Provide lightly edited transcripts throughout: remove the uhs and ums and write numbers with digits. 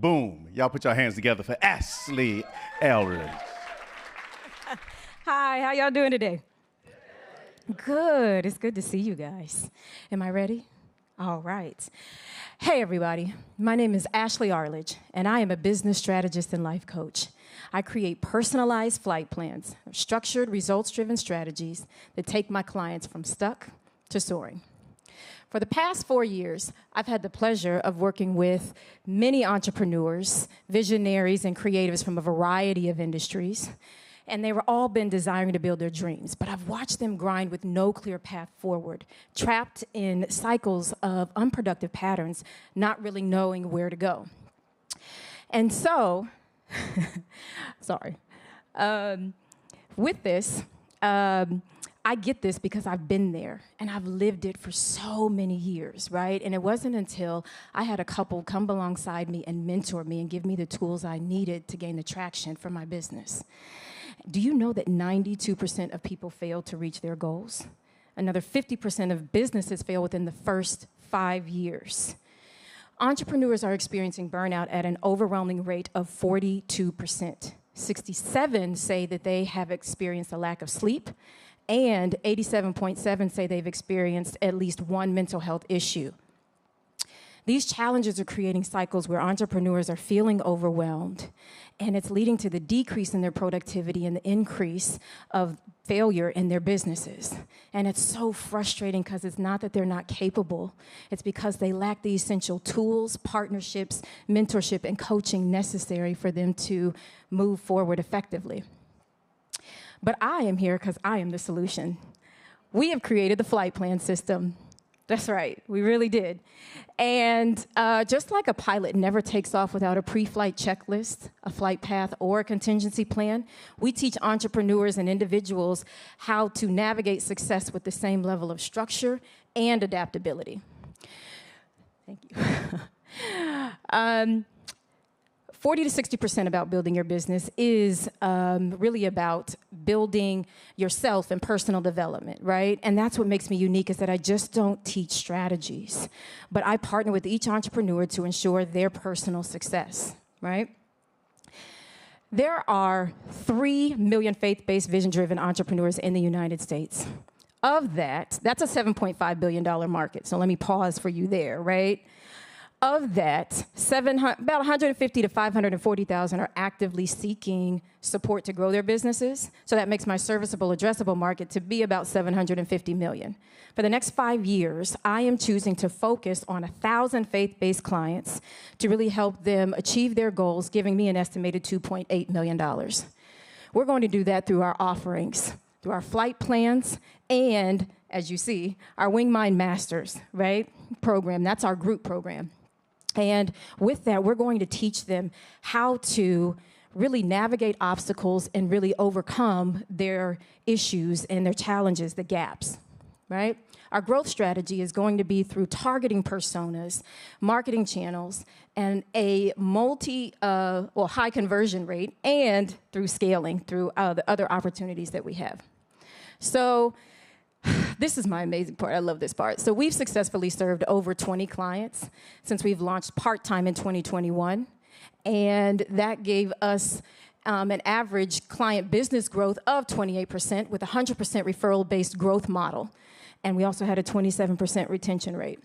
Boom. Y'all put your hands together for Ashley Arledge. Hi, how y'all doing today? Good. It's good to see you guys. Am I ready? All right. Hey, everybody. My name is Ashley Arledge, and I am a business strategist and life coach. I create personalized flight plans, structured, results-driven strategies that take my clients from stuck to soaring. For the past 4 years, I've had the pleasure of working with many entrepreneurs, visionaries, and creatives from a variety of industries, and they were all been desiring to build their dreams. But I've watched them grind with no clear path forward, trapped in cycles of unproductive patterns, not really knowing where to go. And so, sorry, with this, I get this because I've been there and I've lived it for so many years, right? And it wasn't until I had a couple come alongside me and mentor me and give me the tools I needed to gain the traction for my business. Do you know that 92% of people fail to reach their goals? Another 50% of businesses fail within the first 5 years. Entrepreneurs are experiencing burnout at an overwhelming rate of 42%. 67% say that they have experienced a lack of sleep, and 87.7% say they've experienced at least one mental health issue. These challenges are creating cycles where entrepreneurs are feeling overwhelmed, and it's leading to the decrease in their productivity and the increase of failure in their businesses. And it's so frustrating because it's not that they're not capable. It's because they lack the essential tools, partnerships, mentorship, and coaching necessary for them to move forward effectively. But I am here because I am the solution. We have created the flight plan system. That's right, we really did. And just like a pilot never takes off without a pre-flight checklist, a flight path, or a contingency plan, we teach entrepreneurs and individuals how to navigate success with the same level of structure and adaptability. Thank you. 40 to 60% about building your business is really about building yourself and personal development, right? And that's what makes me unique, is that I just don't teach strategies, but I partner with each entrepreneur to ensure their personal success, right? There are 3 million faith-based, vision-driven entrepreneurs in the United States. Of that, that's a $7.5 billion market, so let me pause for you there, right? Of that, about 150 to 540,000 are actively seeking support to grow their businesses. So that makes my serviceable, addressable market to be about 750 million. For the next 5 years, I am choosing to focus on 1,000 faith-based clients to really help them achieve their goals, giving me an estimated $2.8 million. We're going to do that through our offerings, through our flight plans, and, as you see, our Wing Mind Masters, right, program. That's our group program. And with that, we're going to teach them how to really navigate obstacles and really overcome their issues and their challenges, the gaps, right? Our growth strategy is going to be through targeting personas, marketing channels, and a high conversion rate, and through scaling through the other opportunities that we have. So this is my amazing part. I love this part. So we've successfully served over 20 clients since we've launched part-time in 2021. And that gave us an average client business growth of 28% with a 100% referral-based growth model. And we also had a 27% retention rate.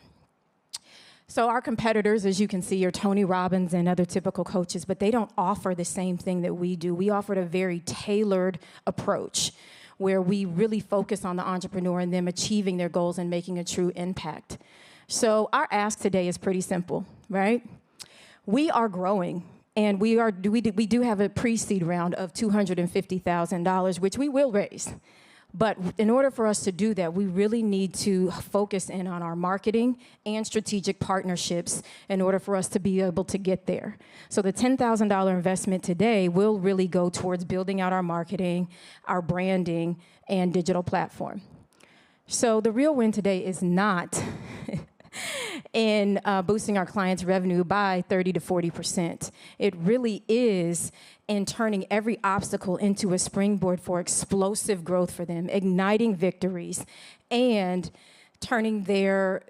So our competitors, as you can see, are Tony Robbins and other typical coaches, but they don't offer the same thing that we do. We offered a very tailored approach where we really focus on the entrepreneur and them achieving their goals and making a true impact. So our ask today is pretty simple, right? We are growing, and we do have a pre-seed round of $250,000, which we will raise. But in order for us to do that, we really need to focus in on our marketing and strategic partnerships in order for us to be able to get there. So the $10,000 investment today will really go towards building out our marketing, our branding, and digital platform. So the real win today is not in boosting our clients' revenue by 30 to 40%. It really is in turning every obstacle into a springboard for explosive growth for them, igniting victories, and turning their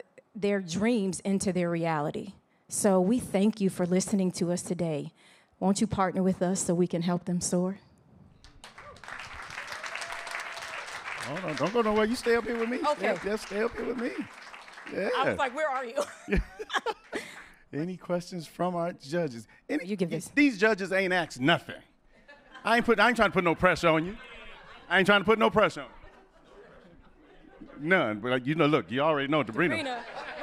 dreams into their reality. So we thank you for listening to us today. Won't you partner with us so we can help them soar? Hold on, don't go nowhere. You stay up here with me. Okay. Stay up here with me. Yeah. I was like, where are you? Any questions from our judges? You give this. These judges ain't asked nothing. I ain't trying to put no pressure on you. I ain't trying to put no pressure on you. None. But look, you already know Debrina.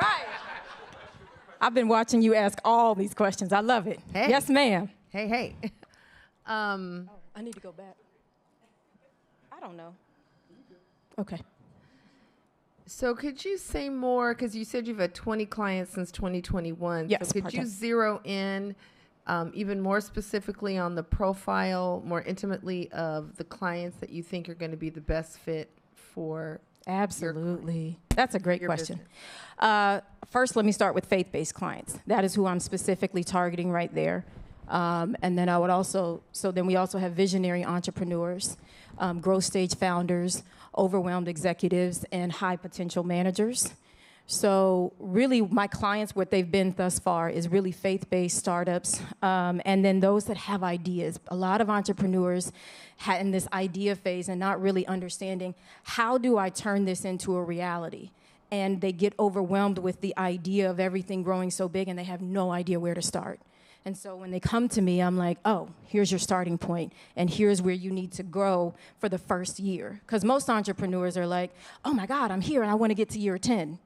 Right. I've been watching you ask all these questions. I love it. Hey. Yes, ma'am. Hey. I need to go back. I don't know. Okay. So could you say more, because you said you've had 20 clients since 2021. Yes, so could part-time. you zero in even more specifically on the profile, more intimately, of the clients that you think are going to be the best fit for? Absolutely. That's a great your question. First, let me start with faith-based clients. That is who I'm specifically targeting right there. And then I would also, then we also have visionary entrepreneurs, growth stage founders, overwhelmed executives, and high potential managers. So really my clients, what they've been thus far is really faith-based startups, and then those that have ideas. A lot of entrepreneurs in this idea phase and not really understanding, how do I turn this into a reality? And they get overwhelmed with the idea of everything growing so big and they have no idea where to start. And so when they come to me, I'm like, oh, here's your starting point, and here's where you need to grow for the first year. Because most entrepreneurs are like, oh my God, I'm here and I want to get to year 10.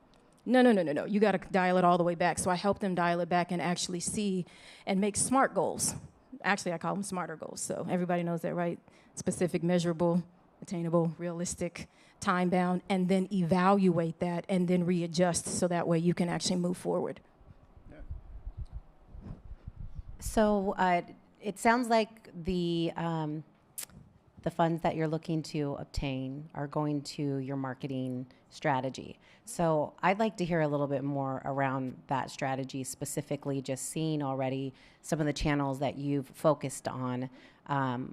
No. You got to dial it all the way back. So I help them dial it back and actually see and make SMART goals. Actually, I call them smarter goals. So everybody knows that, right? Specific, measurable, attainable, realistic, time-bound, and then evaluate that and then readjust so that way you can actually move forward. So it sounds like the funds that you're looking to obtain are going to your marketing strategy. So I'd like to hear a little bit more around that strategy, specifically just seeing already some of the channels that you've focused on,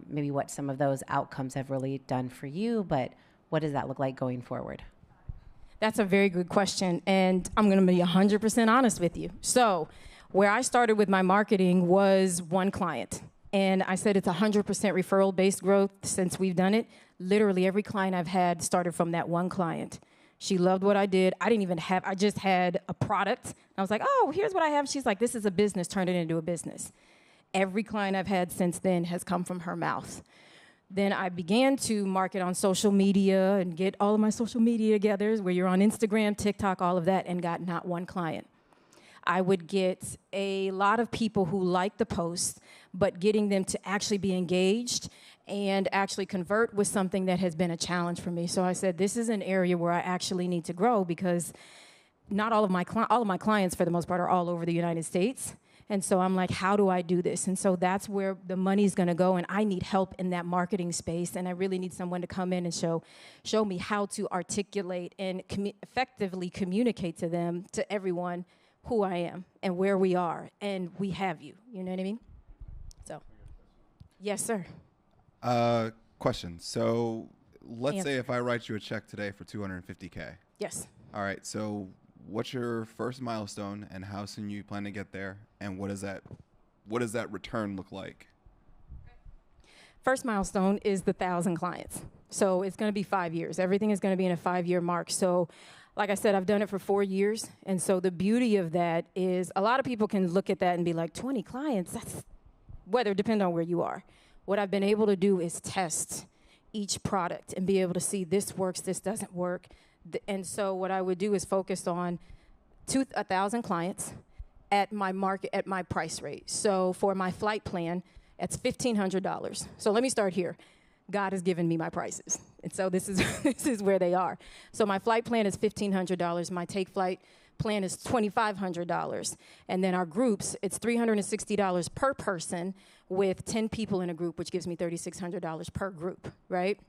maybe what some of those outcomes have really done for you, but what does that look like going forward? That's a very good question, and I'm going to be 100% honest with you. So where I started with my marketing was one client. And I said it's 100% referral-based growth since we've done it. Literally every client I've had started from that one client. She loved what I did. I just had a product. I was like, oh, here's what I have. She's like, this is a business, turn it into a business. Every client I've had since then has come from her mouth. Then I began to market on social media and get all of my social media together, where you're on Instagram, TikTok, all of that, and got not one client. I would get a lot of people who liked the post, but getting them to actually be engaged and actually convert was something that has been a challenge for me. So I said, this is an area where I actually need to grow, because not all of my clients, for the most part, are all over the United States. And so I'm like, how do I do this? And so that's where the money's going to go, and I need help in that marketing space, and I really need someone to come in and show me how to articulate and effectively communicate to everyone, who I am and where we are, and we have you. You know what I mean? So, yes, sir. Question. So let's say if I write you a check today for $250K. Yes. All right. So what's your first milestone, and how soon you plan to get there, and what does that return look like? First milestone is the 1,000 clients. So it's going to be 5 years. Everything is going to be in a 5-year mark. So like I said, I've done it for 4 years. And so the beauty of that is a lot of people can look at that and be like, 20 clients, that's depending on where you are. What I've been able to do is test each product and be able to see this works, this doesn't work. And so what I would do is focus on 1,000 clients at my price rate. So for my flight plan, it's $1,500. So let me start here. God has given me my prices. And so this is where they are. So my flight plan is $1,500. My take flight plan is $2,500. And then our groups, it's $360 per person with 10 people in a group, which gives me $3,600 per group, right?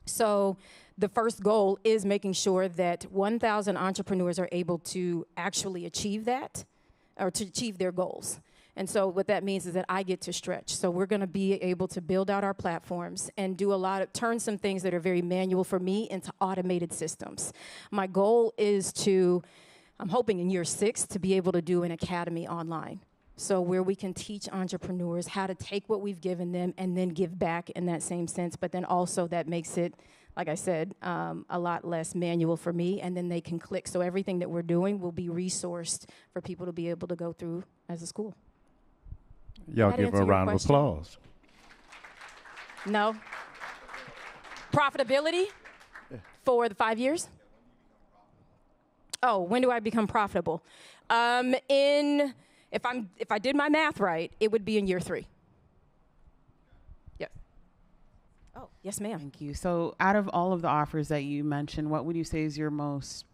So the first goal is making sure that 1,000 entrepreneurs are able to actually achieve that, or to achieve their goals. And so what that means is that I get to stretch. So we're going to be able to build out our platforms and do turn some things that are very manual for me into automated systems. My goal is to I'm hoping in year 6 to be able to do an academy online. So where we can teach entrepreneurs how to take what we've given them and then give back in that same sense, but then also that makes it, like I said, a lot less manual for me, and then they can click. So everything that we're doing will be resourced for people to be able to go through as a school. Y'all That give her a answer your round of question? applause. No? Profitability for the 5 years? Oh, when do I become profitable? If I did my math right, it would be in year 3. Yes. Oh, yes, ma'am. Thank you. So out of all of the offers that you mentioned, what would you say is your most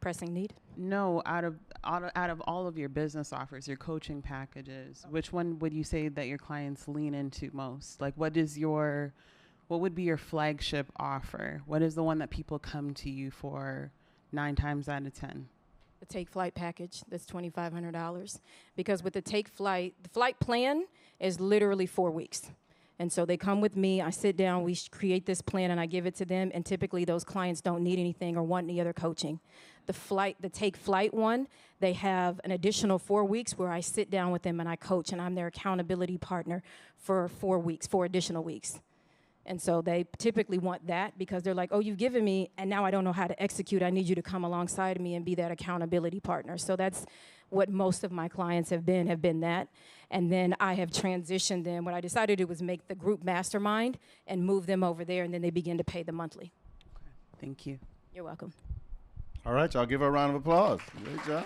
Pressing need? no, out of all of your business offers, your coaching packages, which one would you say that your clients lean into most? Like what would be your flagship offer? What is the one that people come to you for 9 times out of 10? The Take Flight package, that's $2,500. Because with the Take Flight, the flight plan is literally 4 weeks. And so they come with me, I sit down, we create this plan, and I give it to them, and typically those clients don't need anything or want any other coaching. The Take Flight one, they have an additional 4 weeks where I sit down with them and I coach, and I'm their accountability partner for 4 weeks, 4 additional weeks. And so they typically want that because they're like, oh, you've given me, and now I don't know how to execute. I need you to come alongside me and be that accountability partner. So that's what most of my clients have been that. And then I have transitioned them. What I decided to do was make the group mastermind and move them over there, and then they begin to pay the monthly. Okay. Thank you. You're welcome. All right, y'all give her a round of applause. Great job.